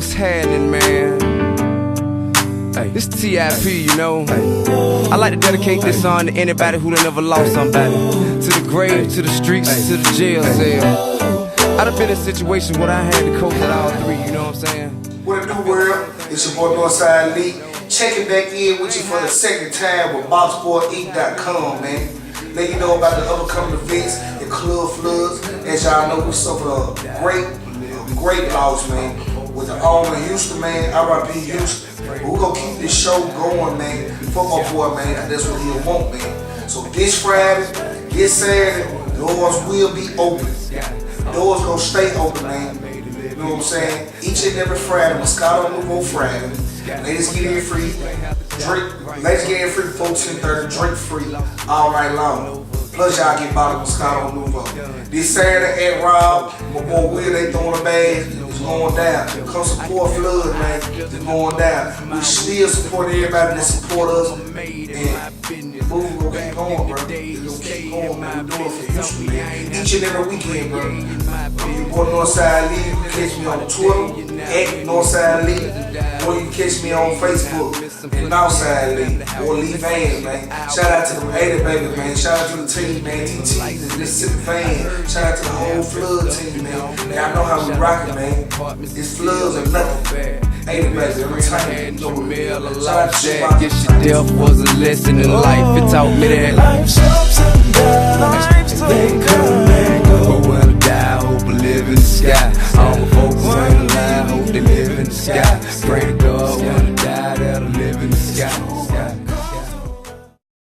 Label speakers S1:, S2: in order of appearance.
S1: What's happening, man? Hey, this TIP, you know. I like to dedicate this song to anybody who done ever lost somebody. To the grave, to the streets, to the jail cell. I done been in a situation where I had to cope with all three, you know what I'm saying?
S2: What it do, world? It's your boy Northside Lee. Checking back in with you for the second time with BoxBoyInc.com, man. Let you know about the upcoming events, the club floods. As y'all know, we suffered a great loss, man. With the Alma Houston, man, R.I.P. Houston. But we're gonna keep this show going, man, for my boy, man, and that's what he'll want, man. So this Friday, this Saturday, doors will be open. Doors gonna stay open, man. You know what I'm saying? Each and every Friday, Moscato Nouveau Friday. Ladies get in free, drink. Ladies get in free before 10:30, drink free all night long. Plus y'all get bottled Moscato Nouveau. This Saturday at Rob, my boy Will, they throwing a bag. It's going down. Come support Flood, man. It's going down. We still support everybody that support us. And move gonna keep going, bro. It's gonna keep going, man. We doing it for Houston, man. Each and every weekend, bro. Your boy Northside Lee. You can catch me on Twitter at Northside Lee. Or you can catch me on Facebook at Northside Lee. Or Lee Vans, man. Shout out to the 80 baby, man. Shout out to the team, man. TT, the Mississippi fan. Shout out to the whole Flood team, man. Y'all know how we rockin', man. It's Floods or nothing. 80 baby, every time.
S1: Guess your death was a lesson in life. It taught me that